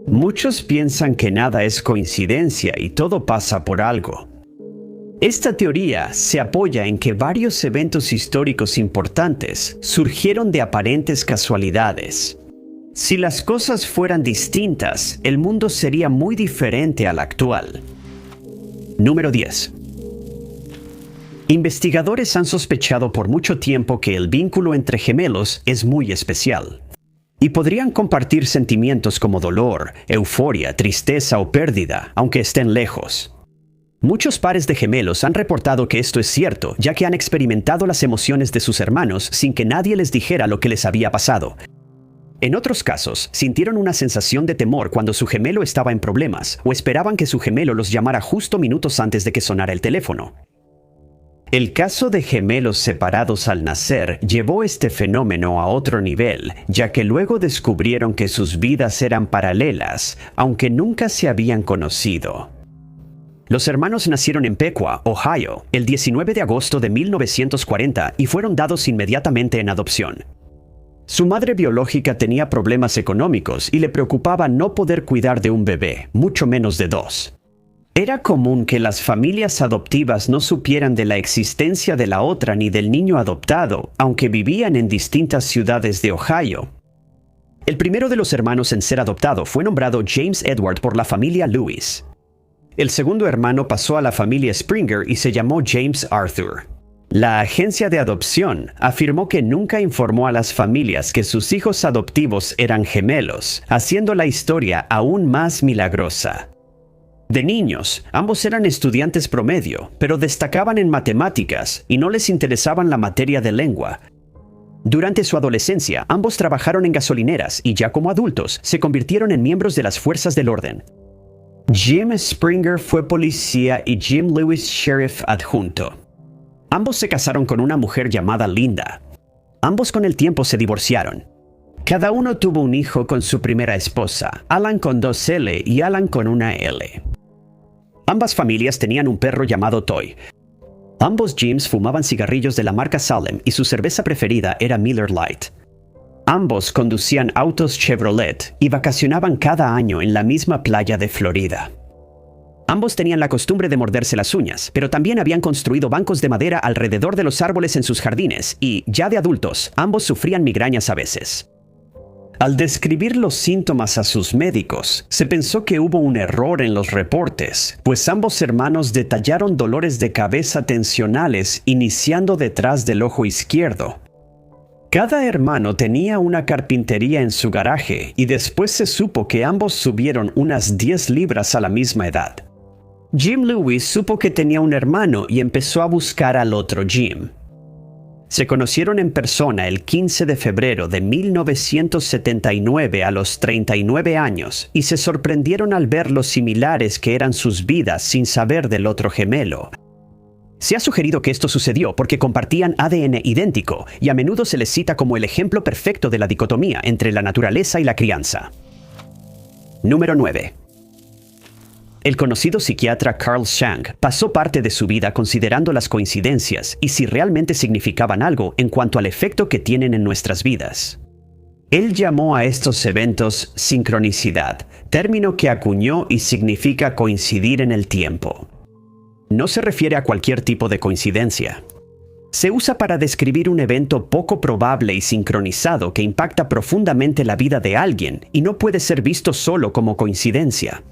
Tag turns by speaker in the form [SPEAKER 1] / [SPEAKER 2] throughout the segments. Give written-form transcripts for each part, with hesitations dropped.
[SPEAKER 1] Muchos piensan que nada es coincidencia y todo pasa por algo. Esta teoría se apoya en que varios eventos históricos importantes surgieron de aparentes casualidades. Si las cosas fueran distintas, el mundo sería muy diferente al actual. Número 10. Investigadores han sospechado por mucho tiempo que el vínculo entre gemelos es muy especial. Y podrían compartir sentimientos como dolor, euforia, tristeza o pérdida, aunque estén lejos. Muchos pares de gemelos han reportado que esto es cierto, ya que han experimentado las emociones de sus hermanos sin que nadie les dijera lo que les había pasado. En otros casos, sintieron una sensación de temor cuando su gemelo estaba en problemas, o esperaban que su gemelo los llamara justo minutos antes de que sonara el teléfono. El caso de gemelos separados al nacer llevó este fenómeno a otro nivel, ya que luego descubrieron que sus vidas eran paralelas, aunque nunca se habían conocido. Los hermanos nacieron en Pequea, Ohio, el 19 de agosto de 1940 y fueron dados inmediatamente en adopción. Su madre biológica tenía problemas económicos y le preocupaba no poder cuidar de un bebé, mucho menos de dos. Era común que las familias adoptivas no supieran de la existencia de la otra ni del niño adoptado, aunque vivían en distintas ciudades de Ohio. El primero de los hermanos en ser adoptado fue nombrado James Edward por la familia Lewis. El segundo hermano pasó a la familia Springer y se llamó James Arthur. La agencia de adopción afirmó que nunca informó a las familias que sus hijos adoptivos eran gemelos, haciendo la historia aún más milagrosa. De niños, ambos eran estudiantes promedio, pero destacaban en matemáticas y no les interesaban la materia de lengua. Durante su adolescencia, ambos trabajaron en gasolineras y ya como adultos, se convirtieron en miembros de las fuerzas del orden. Jim Springer fue policía y Jim Lewis sheriff adjunto. Ambos se casaron con una mujer llamada Linda. Ambos con el tiempo se divorciaron. Cada uno tuvo un hijo con su primera esposa, Alan con 2 L y Alan con una L. Ambas familias tenían un perro llamado Toy. Ambos Jims fumaban cigarrillos de la marca Salem y su cerveza preferida era Miller Lite. Ambos conducían autos Chevrolet y vacacionaban cada año en la misma playa de Florida. Ambos tenían la costumbre de morderse las uñas, pero también habían construido bancos de madera alrededor de los árboles en sus jardines y, ya de adultos, ambos sufrían migrañas a veces. Al describir los síntomas a sus médicos, se pensó que hubo un error en los reportes, pues ambos hermanos detallaron dolores de cabeza tensionales iniciando detrás del ojo izquierdo. Cada hermano tenía una carpintería en su garaje y después se supo que ambos subieron unas 10 libras a la misma edad. Jim Lewis supo que tenía un hermano y empezó a buscar al otro Jim. Se conocieron en persona el 15 de febrero de 1979 a los 39 años y se sorprendieron al ver lo similares que eran sus vidas sin saber del otro gemelo. Se ha sugerido que esto sucedió porque compartían ADN idéntico y a menudo se les cita como el ejemplo perfecto de la dicotomía entre la naturaleza y la crianza. Número 9. El conocido psiquiatra Carl Jung pasó parte de su vida considerando las coincidencias y si realmente significaban algo en cuanto al efecto que tienen en nuestras vidas. Él llamó a estos eventos sincronicidad, término que acuñó y significa coincidir en el tiempo. No se refiere a cualquier tipo de coincidencia. Se usa para describir un evento poco probable y sincronizado que impacta profundamente la vida de alguien y no puede ser visto solo como coincidencia.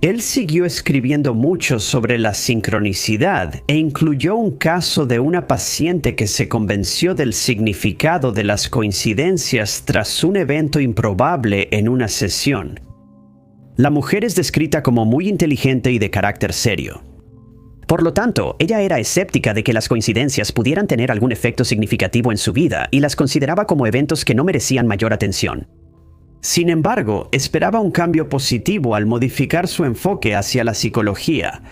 [SPEAKER 1] Él siguió escribiendo mucho sobre la sincronicidad e incluyó un caso de una paciente que se convenció del significado de las coincidencias tras un evento improbable en una sesión. La mujer es descrita como muy inteligente y de carácter serio. Por lo tanto, ella era escéptica de que las coincidencias pudieran tener algún efecto significativo en su vida y las consideraba como eventos que no merecían mayor atención. Sin embargo, esperaba un cambio positivo al modificar su enfoque hacia la psicología.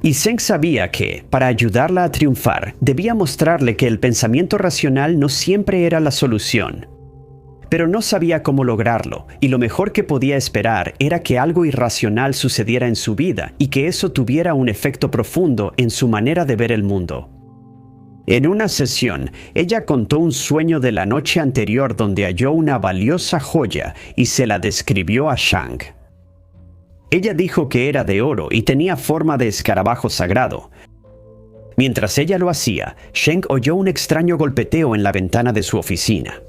[SPEAKER 1] Y Zeng sabía que, para ayudarla a triunfar, debía mostrarle que el pensamiento racional no siempre era la solución. Pero no sabía cómo lograrlo, y lo mejor que podía esperar era que algo irracional sucediera en su vida y que eso tuviera un efecto profundo en su manera de ver el mundo. En una sesión, ella contó un sueño de la noche anterior donde halló una valiosa joya y se la describió a Shang. Ella dijo que era de oro y tenía forma de escarabajo sagrado. Mientras ella lo hacía, Sheng oyó un extraño golpeteo en la ventana de su oficina.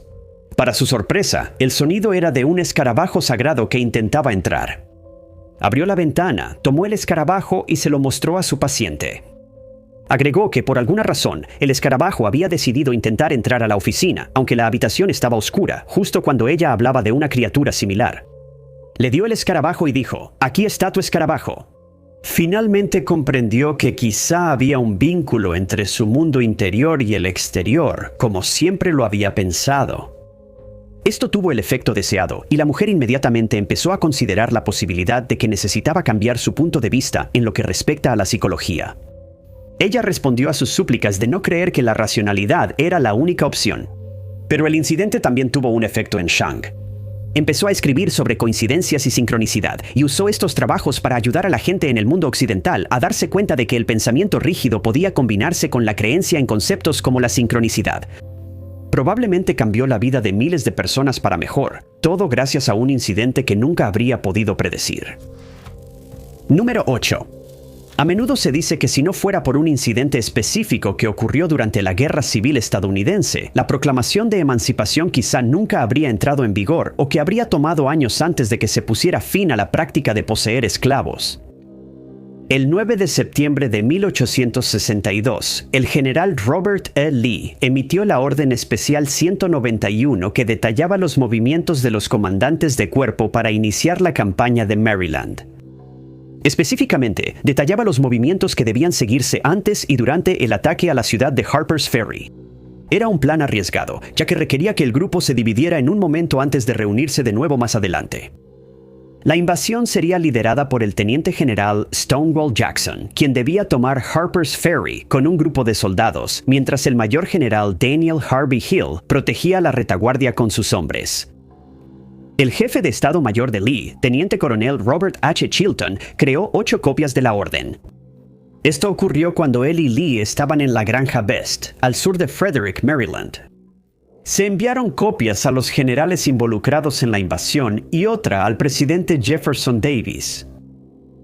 [SPEAKER 1] Para su sorpresa, el sonido era de un escarabajo sagrado que intentaba entrar. Abrió la ventana, tomó el escarabajo y se lo mostró a su paciente. Agregó que por alguna razón, el escarabajo había decidido intentar entrar a la oficina, aunque la habitación estaba oscura, justo cuando ella hablaba de una criatura similar. Le dio el escarabajo y dijo, «Aquí está tu escarabajo». Finalmente comprendió que quizá había un vínculo entre su mundo interior y el exterior, como siempre lo había pensado. Esto tuvo el efecto deseado, y la mujer inmediatamente empezó a considerar la posibilidad de que necesitaba cambiar su punto de vista en lo que respecta a la psicología. Ella respondió a sus súplicas de no creer que la racionalidad era la única opción. Pero el incidente también tuvo un efecto en Shang. Empezó a escribir sobre coincidencias y sincronicidad, y usó estos trabajos para ayudar a la gente en el mundo occidental a darse cuenta de que el pensamiento rígido podía combinarse con la creencia en conceptos como la sincronicidad. Probablemente cambió la vida de miles de personas para mejor, todo gracias a un incidente que nunca habría podido predecir. Número 8. A menudo se dice que si no fuera por un incidente específico que ocurrió durante la Guerra Civil estadounidense, la proclamación de emancipación quizá nunca habría entrado en vigor o que habría tomado años antes de que se pusiera fin a la práctica de poseer esclavos. El 9 de septiembre de 1862, el general Robert E. Lee emitió la Orden Especial 191 que detallaba los movimientos de los comandantes de cuerpo para iniciar la campaña de Maryland. Específicamente, detallaba los movimientos que debían seguirse antes y durante el ataque a la ciudad de Harper's Ferry. Era un plan arriesgado, ya que requería que el grupo se dividiera en un momento antes de reunirse de nuevo más adelante. La invasión sería liderada por el teniente general Stonewall Jackson, quien debía tomar Harper's Ferry con un grupo de soldados, mientras el mayor general Daniel Harvey Hill protegía la retaguardia con sus hombres. El jefe de Estado Mayor de Lee, teniente coronel Robert H. Chilton, creó 8 copias de la orden. Esto ocurrió cuando él y Lee estaban en la Granja Best, al sur de Frederick, Maryland. Se enviaron copias a los generales involucrados en la invasión y otra al presidente Jefferson Davis.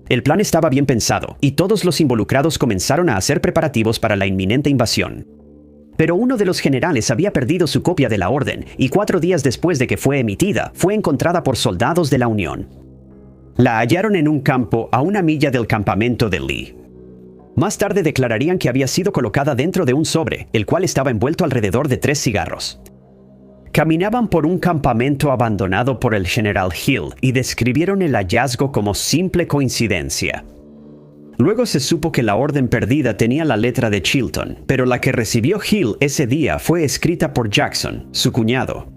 [SPEAKER 1] El plan estaba bien pensado y todos los involucrados comenzaron a hacer preparativos para la inminente invasión. Pero uno de los generales había perdido su copia de la orden y 4 días después de que fue emitida, fue encontrada por soldados de la Unión. La hallaron en un campo a 1 milla del campamento de Lee. Más tarde declararían que había sido colocada dentro de un sobre, el cual estaba envuelto alrededor de 3 cigarros. Caminaban por un campamento abandonado por el general Hill y describieron el hallazgo como simple coincidencia. Luego se supo que la orden perdida tenía la letra de Chilton, pero la que recibió Hill ese día fue escrita por Jackson, su cuñado.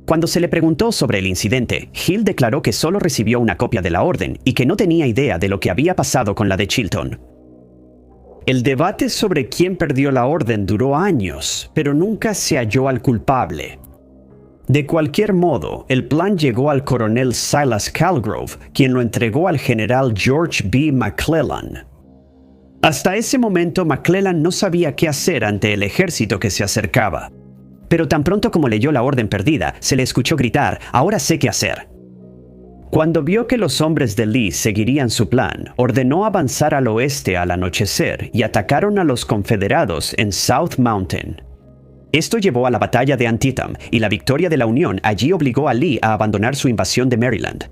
[SPEAKER 1] Cuando se le preguntó sobre el incidente, Hill declaró que solo recibió una copia de la orden y que no tenía idea de lo que había pasado con la de Chilton. El debate sobre quién perdió la orden duró años, pero nunca se halló al culpable. De cualquier modo, el plan llegó al coronel Silas Calgrove, quien lo entregó al general George B. McClellan. Hasta ese momento, McClellan no sabía qué hacer ante el ejército que se acercaba. Pero tan pronto como leyó la orden perdida, se le escuchó gritar, «Ahora sé qué hacer». Cuando vio que los hombres de Lee seguirían su plan, ordenó avanzar al oeste al anochecer y atacaron a los confederados en South Mountain. Esto llevó a la batalla de Antietam, y la victoria de la Unión allí obligó a Lee a abandonar su invasión de Maryland.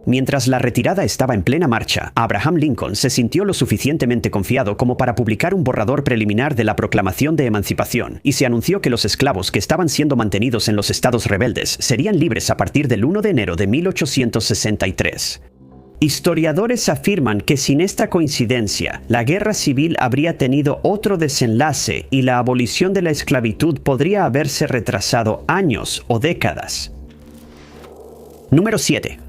[SPEAKER 1] Mientras la retirada estaba en plena marcha, Abraham Lincoln se sintió lo suficientemente confiado como para publicar un borrador preliminar de la Proclamación de Emancipación, y se anunció que los esclavos que estaban siendo mantenidos en los estados rebeldes serían libres a partir del 1 de enero de 1863. Historiadores afirman que sin esta coincidencia, la guerra civil habría tenido otro desenlace y la abolición de la esclavitud podría haberse retrasado años o décadas. Número 7.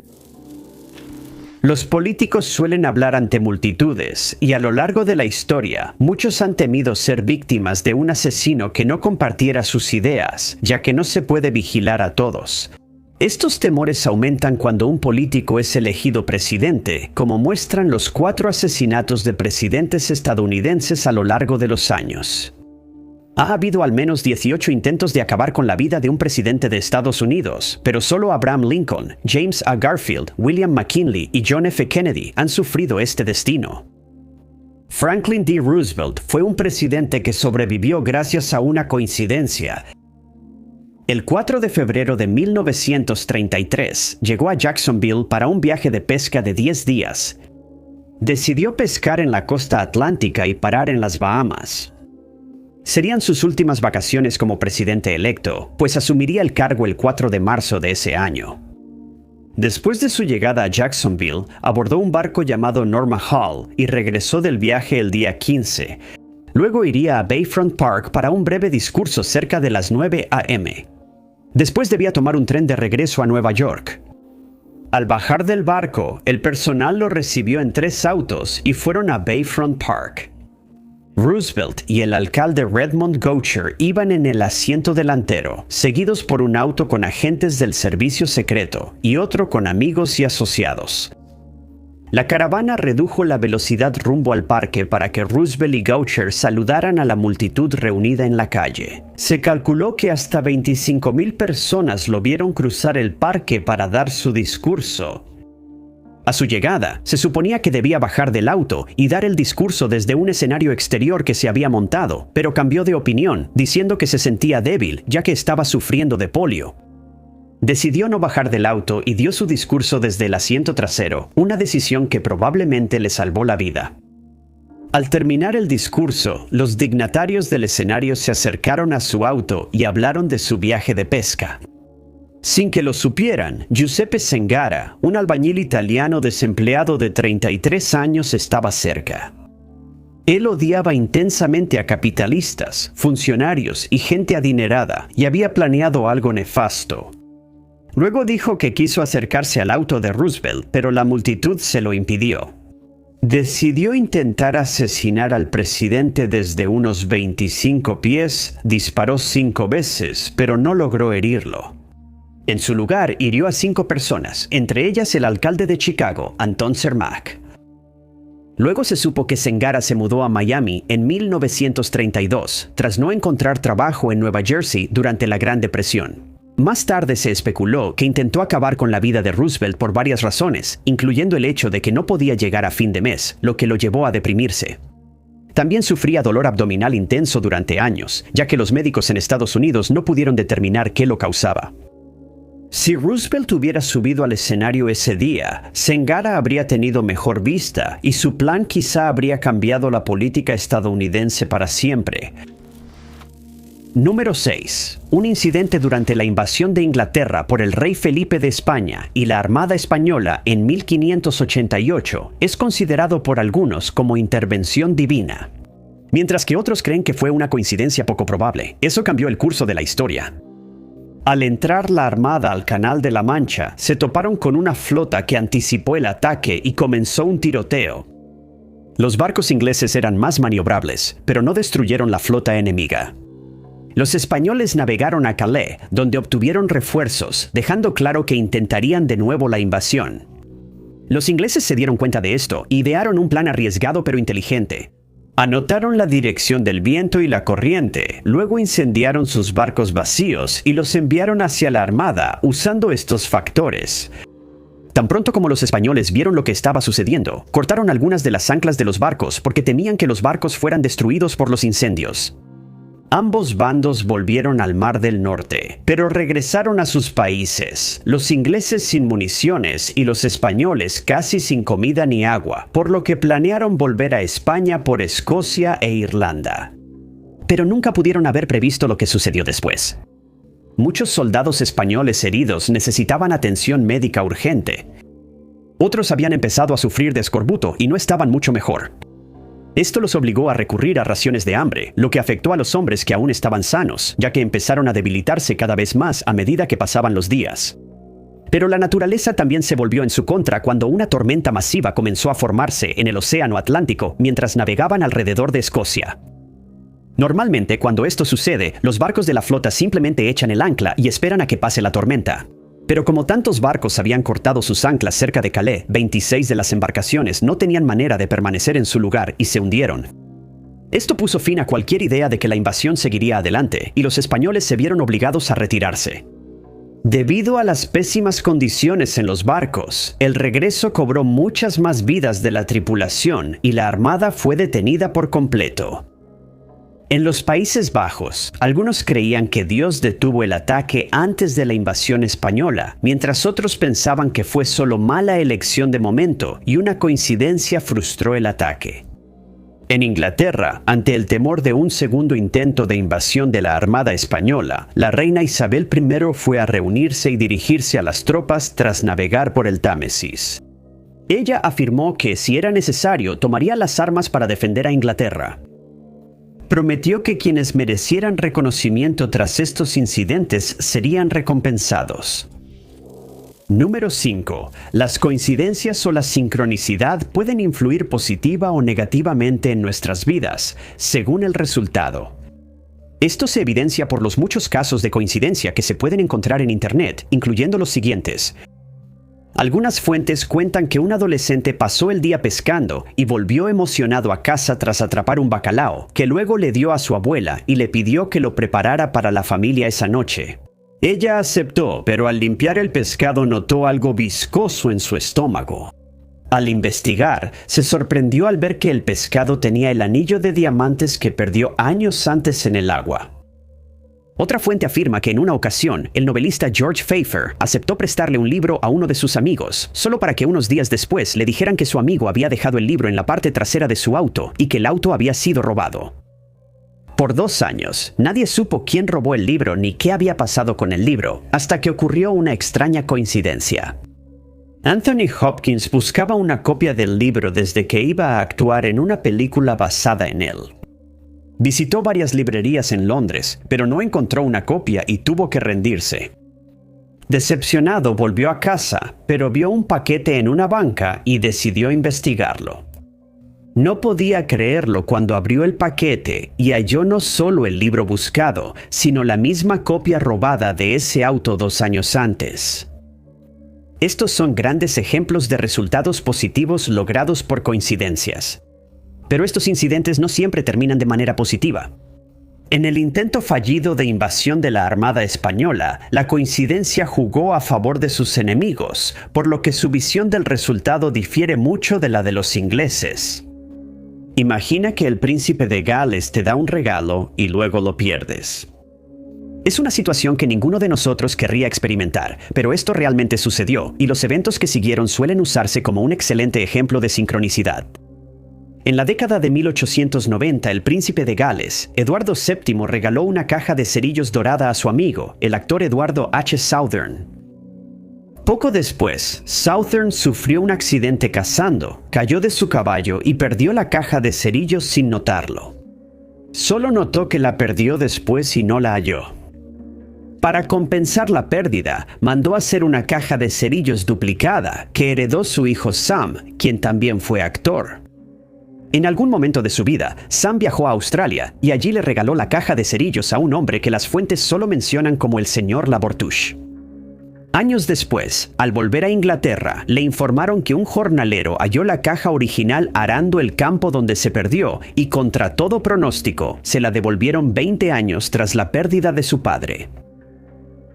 [SPEAKER 1] Los políticos suelen hablar ante multitudes y a lo largo de la historia, muchos han temido ser víctimas de un asesino que no compartiera sus ideas, ya que no se puede vigilar a todos. Estos temores aumentan cuando un político es elegido presidente, como muestran los 4 asesinatos de presidentes estadounidenses a lo largo de los años. Ha habido al menos 18 intentos de acabar con la vida de un presidente de Estados Unidos, pero solo Abraham Lincoln, James A. Garfield, William McKinley y John F. Kennedy han sufrido este destino. Franklin D. Roosevelt fue un presidente que sobrevivió gracias a una coincidencia. El 4 de febrero de 1933 llegó a Jacksonville para un viaje de pesca de 10 días. Decidió pescar en la costa atlántica y parar en las Bahamas. Serían sus últimas vacaciones como presidente electo, pues asumiría el cargo el 4 de marzo de ese año. Después de su llegada a Jacksonville, abordó un barco llamado Norma Hall y regresó del viaje el día 15. Luego iría a Bayfront Park para un breve discurso cerca de las 9 a.m. Después debía tomar un tren de regreso a Nueva York. Al bajar del barco, el personal lo recibió en 3 autos y fueron a Bayfront Park. Roosevelt y el alcalde Redmond Goucher iban en el asiento delantero, seguidos por un auto con agentes del servicio secreto y otro con amigos y asociados. La caravana redujo la velocidad rumbo al parque para que Roosevelt y Goucher saludaran a la multitud reunida en la calle. Se calculó que hasta 25,000 personas lo vieron cruzar el parque para dar su discurso. A su llegada, se suponía que debía bajar del auto y dar el discurso desde un escenario exterior que se había montado, pero cambió de opinión, diciendo que se sentía débil, ya que estaba sufriendo de polio. Decidió no bajar del auto y dio su discurso desde el asiento trasero, una decisión que probablemente le salvó la vida. Al terminar el discurso, los dignatarios del escenario se acercaron a su auto y hablaron de su viaje de pesca. Sin que lo supieran, Giuseppe Zangara, un albañil italiano desempleado de 33 años, estaba cerca. Él odiaba intensamente a capitalistas, funcionarios y gente adinerada y había planeado algo nefasto. Luego dijo que quiso acercarse al auto de Roosevelt, pero la multitud se lo impidió. Decidió intentar asesinar al presidente desde unos 25 pies, disparó 5 veces, pero no logró herirlo. En su lugar, hirió a 5 personas, entre ellas el alcalde de Chicago, Anton Cermak. Luego se supo que Zangara se mudó a Miami en 1932, tras no encontrar trabajo en Nueva Jersey durante la Gran Depresión. Más tarde se especuló que intentó acabar con la vida de Roosevelt por varias razones, incluyendo el hecho de que no podía llegar a fin de mes, lo que lo llevó a deprimirse. También sufría dolor abdominal intenso durante años, ya que los médicos en Estados Unidos no pudieron determinar qué lo causaba. Si Roosevelt hubiera subido al escenario ese día, Zangara habría tenido mejor vista y su plan quizá habría cambiado la política estadounidense para siempre. Número 6. Un incidente durante la invasión de Inglaterra por el rey Felipe de España y la Armada Española en 1588 es considerado por algunos como intervención divina. Mientras que otros creen que fue una coincidencia poco probable, eso cambió el curso de la historia. Al entrar la armada al Canal de la Mancha, se toparon con una flota que anticipó el ataque y comenzó un tiroteo. Los barcos ingleses eran más maniobrables, pero no destruyeron la flota enemiga. Los españoles navegaron a Calais, donde obtuvieron refuerzos, dejando claro que intentarían de nuevo la invasión. Los ingleses se dieron cuenta de esto y idearon un plan arriesgado pero inteligente. Anotaron la dirección del viento y la corriente, luego incendiaron sus barcos vacíos y los enviaron hacia la armada usando estos factores. Tan pronto como los españoles vieron lo que estaba sucediendo, cortaron algunas de las anclas de los barcos porque temían que los barcos fueran destruidos por los incendios. Ambos bandos volvieron al Mar del Norte, pero regresaron a sus países, los ingleses sin municiones y los españoles casi sin comida ni agua, por lo que planearon volver a España por Escocia e Irlanda. Pero nunca pudieron haber previsto lo que sucedió después. Muchos soldados españoles heridos necesitaban atención médica urgente. Otros habían empezado a sufrir de escorbuto y no estaban mucho mejor. Esto los obligó a recurrir a raciones de hambre, lo que afectó a los hombres que aún estaban sanos, ya que empezaron a debilitarse cada vez más a medida que pasaban los días. Pero la naturaleza también se volvió en su contra cuando una tormenta masiva comenzó a formarse en el Océano Atlántico mientras navegaban alrededor de Escocia. Normalmente, cuando esto sucede, los barcos de la flota simplemente echan el ancla y esperan a que pase la tormenta. Pero como tantos barcos habían cortado sus anclas cerca de Calais, 26 de las embarcaciones no tenían manera de permanecer en su lugar y se hundieron. Esto puso fin a cualquier idea de que la invasión seguiría adelante, y los españoles se vieron obligados a retirarse. Debido a las pésimas condiciones en los barcos, el regreso cobró muchas más vidas de la tripulación y la armada fue detenida por completo. En los Países Bajos, algunos creían que Dios detuvo el ataque antes de la invasión española, mientras otros pensaban que fue solo mala elección de momento y una coincidencia frustró el ataque. En Inglaterra, ante el temor de un segundo intento de invasión de la Armada Española, la reina Isabel I fue a reunirse y dirigirse a las tropas tras navegar por el Támesis. Ella afirmó que, si era necesario, tomaría las armas para defender a Inglaterra. Prometió que quienes merecieran reconocimiento tras estos incidentes serían recompensados. Número 5. Las coincidencias o la sincronicidad pueden influir positiva o negativamente en nuestras vidas, según el resultado. Esto se evidencia por los muchos casos de coincidencia que se pueden encontrar en Internet, incluyendo los siguientes. Algunas fuentes cuentan que un adolescente pasó el día pescando y volvió emocionado a casa tras atrapar un bacalao, que luego le dio a su abuela y le pidió que lo preparara para la familia esa noche. Ella aceptó, pero al limpiar el pescado notó algo viscoso en su estómago. Al investigar, se sorprendió al ver que el pescado tenía el anillo de diamantes que perdió años antes en el agua. Otra fuente afirma que en una ocasión, el novelista George Pfeiffer aceptó prestarle un libro a uno de sus amigos, solo para que unos días después le dijeran que su amigo había dejado el libro en la parte trasera de su auto y que el auto había sido robado. Por 2 años, nadie supo quién robó el libro ni qué había pasado con el libro, hasta que ocurrió una extraña coincidencia. Anthony Hopkins buscaba una copia del libro desde que iba a actuar en una película basada en él. Visitó varias librerías en Londres, pero no encontró una copia y tuvo que rendirse. Decepcionado, volvió a casa, pero vio un paquete en una banca y decidió investigarlo. No podía creerlo cuando abrió el paquete y halló no solo el libro buscado, sino la misma copia robada de ese auto 2 años antes. Estos son grandes ejemplos de resultados positivos logrados por coincidencias. Pero estos incidentes no siempre terminan de manera positiva. En el intento fallido de invasión de la Armada Española, la coincidencia jugó a favor de sus enemigos, por lo que su visión del resultado difiere mucho de la de los ingleses. Imagina que el príncipe de Gales te da un regalo y luego lo pierdes. Es una situación que ninguno de nosotros querría experimentar, pero esto realmente sucedió, y los eventos que siguieron suelen usarse como un excelente ejemplo de sincronicidad. En la década de 1890, el príncipe de Gales, Eduardo VII, regaló una caja de cerillos dorada a su amigo, el actor Edward H. Southern. Poco después, Southern sufrió un accidente cazando, cayó de su caballo y perdió la caja de cerillos sin notarlo. Solo notó que la perdió después y no la halló. Para compensar la pérdida, mandó hacer una caja de cerillos duplicada que heredó su hijo Sam, quien también fue actor. En algún momento de su vida, Sam viajó a Australia y allí le regaló la caja de cerillos a un hombre que las fuentes solo mencionan como el señor Labortouche. Años después, al volver a Inglaterra, le informaron que un jornalero halló la caja original arando el campo donde se perdió y, contra todo pronóstico, se la devolvieron 20 años tras la pérdida de su padre.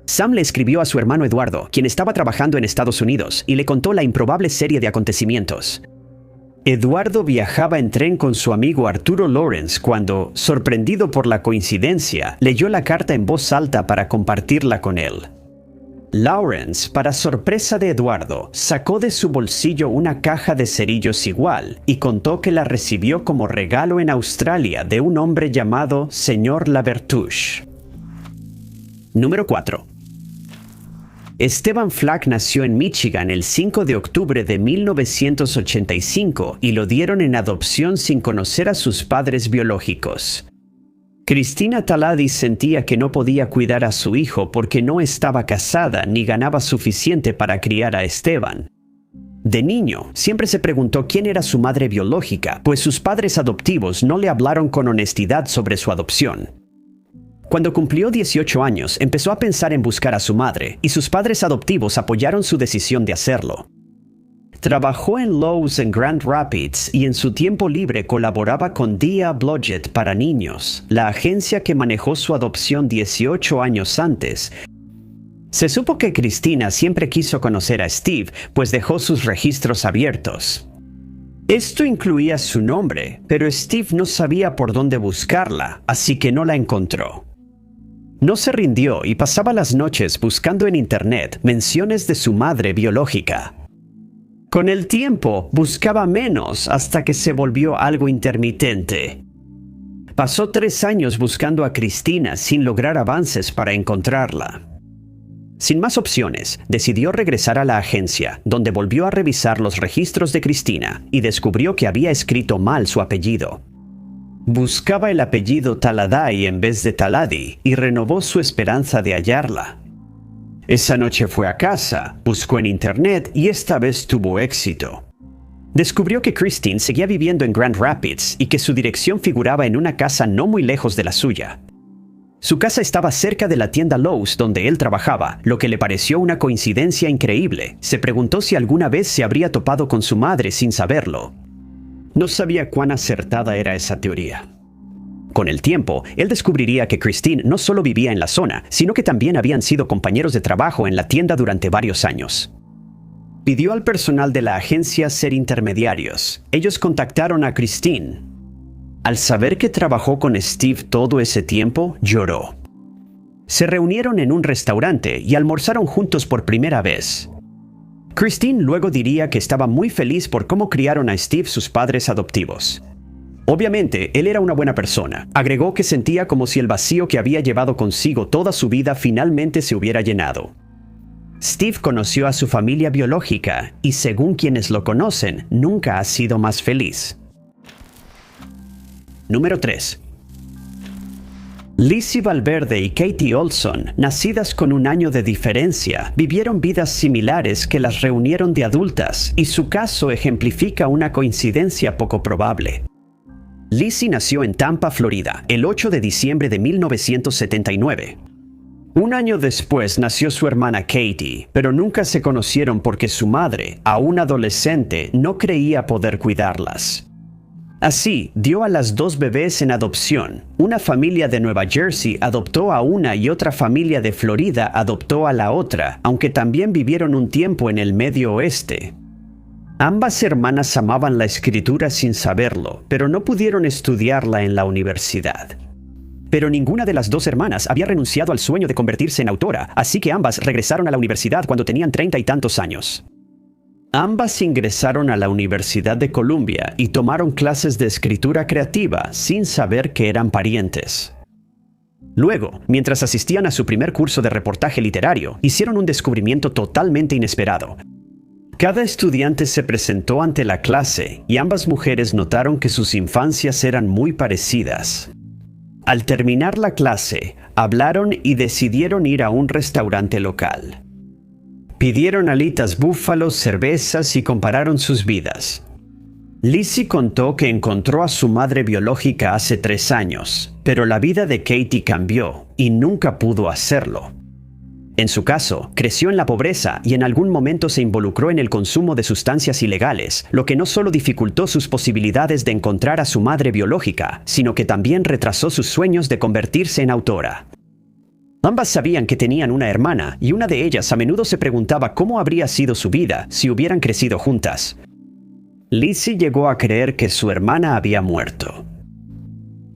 [SPEAKER 1] Sam le escribió a su hermano Eduardo, quien estaba trabajando en Estados Unidos, y le contó la improbable serie de acontecimientos. Eduardo viajaba en tren con su amigo Arturo Lawrence cuando, sorprendido por la coincidencia, leyó la carta en voz alta para compartirla con él. Lawrence, para sorpresa de Eduardo, sacó de su bolsillo una caja de cerillos igual y contó que la recibió como regalo en Australia de un hombre llamado Señor Labertouche. Número 4. Esteban Flack nació en Michigan el 5 de octubre de 1985 y lo dieron en adopción sin conocer a sus padres biológicos. Cristina Taladi sentía que no podía cuidar a su hijo porque no estaba casada ni ganaba suficiente para criar a Esteban. De niño, siempre se preguntó quién era su madre biológica, pues sus padres adoptivos no le hablaron con honestidad sobre su adopción. Cuando cumplió 18 años, empezó a pensar en buscar a su madre, y sus padres adoptivos apoyaron su decisión de hacerlo. Trabajó en Lowe's en Grand Rapids y en su tiempo libre colaboraba con Dia Blodgett para niños, la agencia que manejó su adopción 18 años antes. Se supo que Christina siempre quiso conocer a Steve, pues dejó sus registros abiertos. Esto incluía su nombre, pero Steve no sabía por dónde buscarla, así que no la encontró. No se rindió y pasaba las noches buscando en internet menciones de su madre biológica. Con el tiempo, buscaba menos hasta que se volvió algo intermitente. Pasó 3 años buscando a Christina sin lograr avances para encontrarla. Sin más opciones, decidió regresar a la agencia, donde volvió a revisar los registros de Christina y descubrió que había escrito mal su apellido. Buscaba el apellido Taladay en vez de Taladi y renovó su esperanza de hallarla. Esa noche fue a casa, buscó en internet y esta vez tuvo éxito. Descubrió que Christine seguía viviendo en Grand Rapids y que su dirección figuraba en una casa no muy lejos de la suya. Su casa estaba cerca de la tienda Lowe's donde él trabajaba, lo que le pareció una coincidencia increíble. Se preguntó si alguna vez se habría topado con su madre sin saberlo. No sabía cuán acertada era esa teoría. Con el tiempo, él descubriría que Christine no solo vivía en la zona, sino que también habían sido compañeros de trabajo en la tienda durante varios años. Pidió al personal de la agencia ser intermediarios. Ellos contactaron a Christine. Al saber que trabajó con Steve todo ese tiempo, lloró. Se reunieron en un restaurante y almorzaron juntos por primera vez. Christine luego diría que estaba muy feliz por cómo criaron a Steve sus padres adoptivos. Obviamente, él era una buena persona. Agregó que sentía como si el vacío que había llevado consigo toda su vida finalmente se hubiera llenado. Steve conoció a su familia biológica y, según quienes lo conocen, nunca ha sido más feliz. Número 3. Lizzie Valverde y Katie Olson, nacidas con un año de diferencia, vivieron vidas similares que las reunieron de adultas, y su caso ejemplifica una coincidencia poco probable. Lizzie nació en Tampa, Florida, el 8 de diciembre de 1979. Un año después nació su hermana Katie, pero nunca se conocieron porque su madre, aún adolescente, no creía poder cuidarlas. Así, dio a las 2 bebés en adopción. Una familia de Nueva Jersey adoptó a una y otra familia de Florida adoptó a la otra, aunque también vivieron un tiempo en el Medio Oeste. Ambas hermanas amaban la escritura sin saberlo, pero no pudieron estudiarla en la universidad. Pero ninguna de las 2 hermanas había renunciado al sueño de convertirse en autora, así que ambas regresaron a la universidad cuando tenían 30 y tantos años. Ambas ingresaron a la Universidad de Columbia y tomaron clases de escritura creativa sin saber que eran parientes. Luego, mientras asistían a su primer curso de reportaje literario, hicieron un descubrimiento totalmente inesperado. Cada estudiante se presentó ante la clase y ambas mujeres notaron que sus infancias eran muy parecidas. Al terminar la clase, hablaron y decidieron ir a un restaurante local. Pidieron alitas búfalos, cervezas y compararon sus vidas. Lizzie contó que encontró a su madre biológica hace 3 años, pero la vida de Katie cambió y nunca pudo hacerlo. En su caso, creció en la pobreza y en algún momento se involucró en el consumo de sustancias ilegales, lo que no solo dificultó sus posibilidades de encontrar a su madre biológica, sino que también retrasó sus sueños de convertirse en autora. Ambas sabían que tenían una hermana y una de ellas a menudo se preguntaba cómo habría sido su vida si hubieran crecido juntas. Lizzie llegó a creer que su hermana había muerto.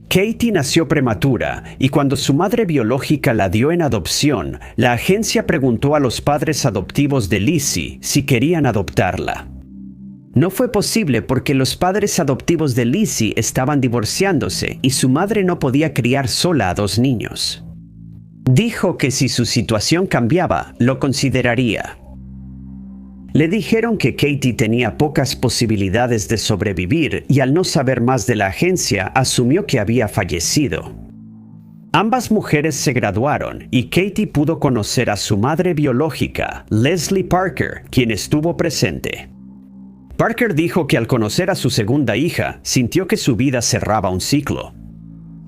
[SPEAKER 1] Katie nació prematura y cuando su madre biológica la dio en adopción, la agencia preguntó a los padres adoptivos de Lizzie si querían adoptarla. No fue posible porque los padres adoptivos de Lizzie estaban divorciándose y su madre no podía criar sola a 2 niños. Dijo que si su situación cambiaba, lo consideraría. Le dijeron que Katie tenía pocas posibilidades de sobrevivir y al no saber más de la agencia, asumió que había fallecido. Ambas mujeres se graduaron y Katie pudo conocer a su madre biológica, Leslie Parker, quien estuvo presente. Parker dijo que al conocer a su segunda hija, sintió que su vida cerraba un ciclo.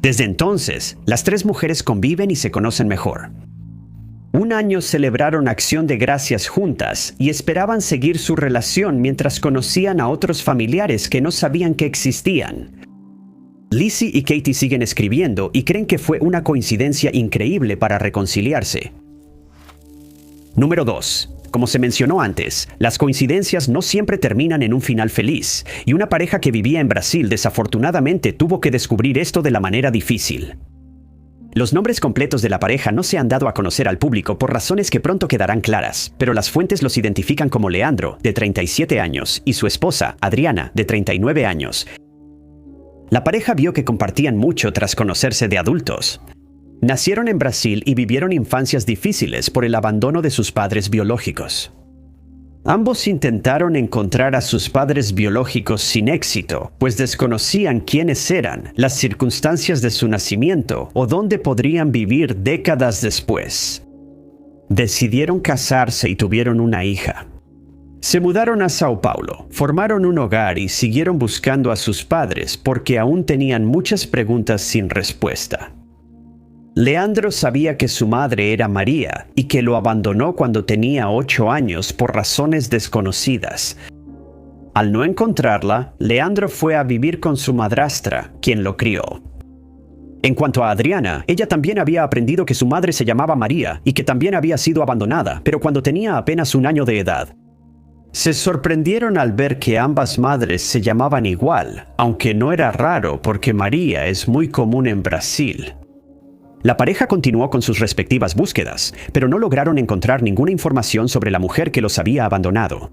[SPEAKER 1] Desde entonces, las 3 mujeres conviven y se conocen mejor. Un año celebraron Acción de Gracias juntas y esperaban seguir su relación mientras conocían a otros familiares que no sabían que existían. Lizzie y Katie siguen escribiendo y creen que fue una coincidencia increíble para reconciliarse. Número 2. Como se mencionó antes, las coincidencias no siempre terminan en un final feliz, y una pareja que vivía en Brasil desafortunadamente tuvo que descubrir esto de la manera difícil. Los nombres completos de la pareja no se han dado a conocer al público por razones que pronto quedarán claras, pero las fuentes los identifican como Leandro, de 37 años, y su esposa, Adriana, de 39 años. La pareja vio que compartían mucho tras conocerse de adultos. Nacieron en Brasil y vivieron infancias difíciles por el abandono de sus padres biológicos. Ambos intentaron encontrar a sus padres biológicos sin éxito, pues desconocían quiénes eran, las circunstancias de su nacimiento o dónde podrían vivir décadas después. Decidieron casarse y tuvieron una hija. Se mudaron a Sao Paulo, formaron un hogar y siguieron buscando a sus padres porque aún tenían muchas preguntas sin respuesta. Leandro sabía que su madre era María y que lo abandonó cuando tenía 8 años por razones desconocidas. Al no encontrarla, Leandro fue a vivir con su madrastra, quien lo crió. En cuanto a Adriana, ella también había aprendido que su madre se llamaba María y que también había sido abandonada, pero cuando tenía apenas 1 año de edad. Se sorprendieron al ver que ambas madres se llamaban igual, aunque no era raro porque María es muy común en Brasil. La pareja continuó con sus respectivas búsquedas, pero no lograron encontrar ninguna información sobre la mujer que los había abandonado.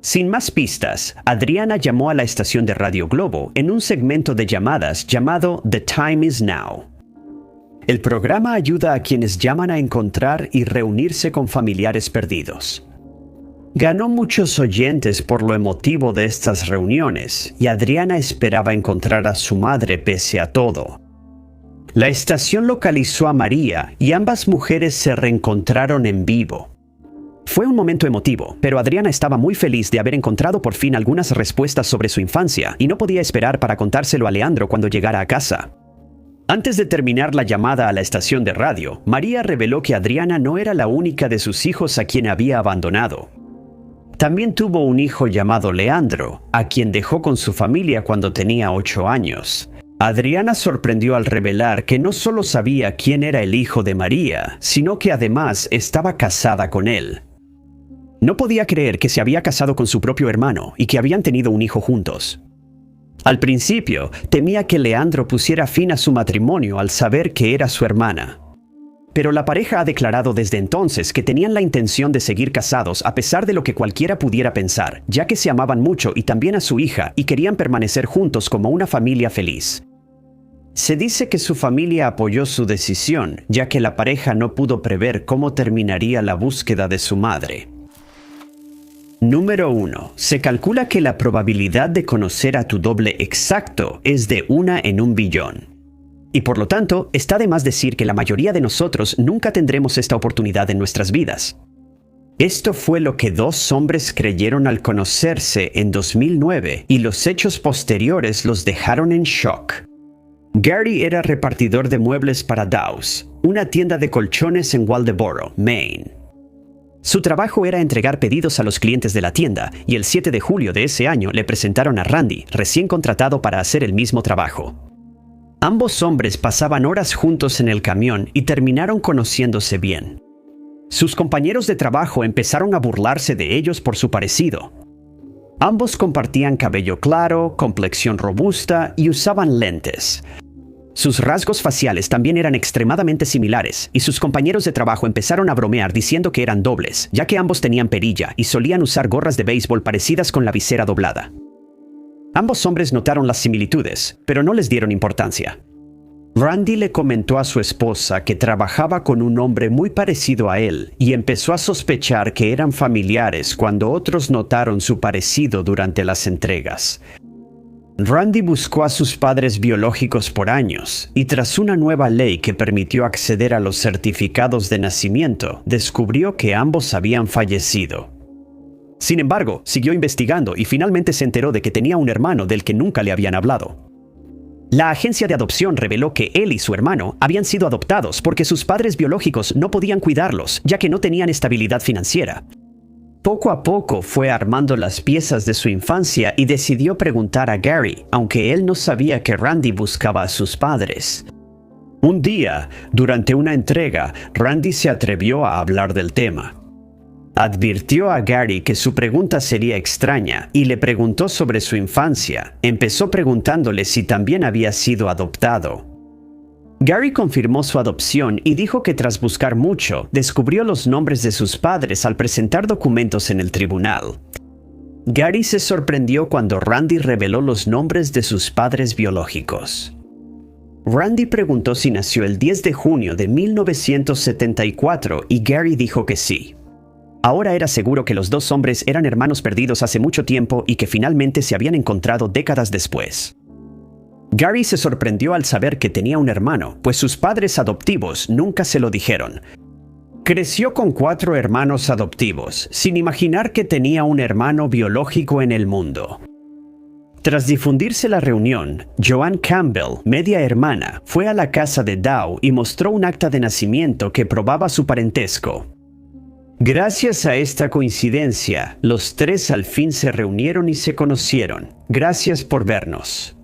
[SPEAKER 1] Sin más pistas, Adriana llamó a la estación de Radio Globo en un segmento de llamadas llamado The Time Is Now. El programa ayuda a quienes llaman a encontrar y reunirse con familiares perdidos. Ganó muchos oyentes por lo emotivo de estas reuniones, y Adriana esperaba encontrar a su madre pese a todo. La estación localizó a María y ambas mujeres se reencontraron en vivo. Fue un momento emotivo, pero Adriana estaba muy feliz de haber encontrado por fin algunas respuestas sobre su infancia y no podía esperar para contárselo a Leandro cuando llegara a casa. Antes de terminar la llamada a la estación de radio, María reveló que Adriana no era la única de sus hijos a quien había abandonado. También tuvo un hijo llamado Leandro, a quien dejó con su familia cuando tenía 8 años. Adriana sorprendió al revelar que no solo sabía quién era el hijo de María, sino que además estaba casada con él. No podía creer que se había casado con su propio hermano y que habían tenido un hijo juntos. Al principio, temía que Leandro pusiera fin a su matrimonio al saber que era su hermana. Pero la pareja ha declarado desde entonces que tenían la intención de seguir casados a pesar de lo que cualquiera pudiera pensar, ya que se amaban mucho y también a su hija y querían permanecer juntos como una familia feliz. Se dice que su familia apoyó su decisión, ya que la pareja no pudo prever cómo terminaría la búsqueda de su madre. Número 1. Se calcula que la probabilidad de conocer a tu doble exacto es de 1 en 1 billón. Y por lo tanto, está de más decir que la mayoría de nosotros nunca tendremos esta oportunidad en nuestras vidas. Esto fue lo que 2 hombres creyeron al conocerse en 2009 y los hechos posteriores los dejaron en shock. Gary era repartidor de muebles para Dow's, una tienda de colchones en Waldeboro, Maine. Su trabajo era entregar pedidos a los clientes de la tienda, y el 7 de julio de ese año le presentaron a Randy, recién contratado para hacer el mismo trabajo. Ambos hombres pasaban horas juntos en el camión y terminaron conociéndose bien. Sus compañeros de trabajo empezaron a burlarse de ellos por su parecido. Ambos compartían cabello claro, complexión robusta y usaban lentes. Sus rasgos faciales también eran extremadamente similares, y sus compañeros de trabajo empezaron a bromear diciendo que eran dobles, ya que ambos tenían perilla y solían usar gorras de béisbol parecidas con la visera doblada. Ambos hombres notaron las similitudes, pero no les dieron importancia. Randy le comentó a su esposa que trabajaba con un hombre muy parecido a él y empezó a sospechar que eran familiares cuando otros notaron su parecido durante las entregas. Randy buscó a sus padres biológicos por años y tras una nueva ley que permitió acceder a los certificados de nacimiento, descubrió que ambos habían fallecido. Sin embargo, siguió investigando y finalmente se enteró de que tenía un hermano del que nunca le habían hablado. La agencia de adopción reveló que él y su hermano habían sido adoptados porque sus padres biológicos no podían cuidarlos, ya que no tenían estabilidad financiera. Poco a poco fue armando las piezas de su infancia y decidió preguntar a Gary, aunque él no sabía que Randy buscaba a sus padres. Un día, durante una entrega, Randy se atrevió a hablar del tema. Advirtió a Gary que su pregunta sería extraña y le preguntó sobre su infancia. Empezó preguntándole si también había sido adoptado. Gary confirmó su adopción y dijo que tras buscar mucho, descubrió los nombres de sus padres al presentar documentos en el tribunal. Gary se sorprendió cuando Randy reveló los nombres de sus padres biológicos. Randy preguntó si nació el 10 de junio de 1974 y Gary dijo que sí. Ahora era seguro que los dos hombres eran hermanos perdidos hace mucho tiempo y que finalmente se habían encontrado décadas después. Gary se sorprendió al saber que tenía un hermano, pues sus padres adoptivos nunca se lo dijeron. Creció con 4 hermanos adoptivos, sin imaginar que tenía un hermano biológico en el mundo. Tras difundirse la reunión, Joanne Campbell, media hermana, fue a la casa de Dow y mostró un acta de nacimiento que probaba su parentesco. Gracias a esta coincidencia, los 3 al fin se reunieron y se conocieron. Gracias por vernos.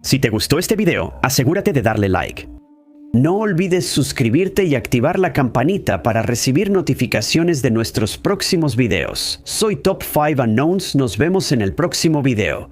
[SPEAKER 1] Si te gustó este video, asegúrate de darle like. No olvides suscribirte y activar la campanita para recibir notificaciones de nuestros próximos videos. Soy Top 5 Unknowns, nos vemos en el próximo video.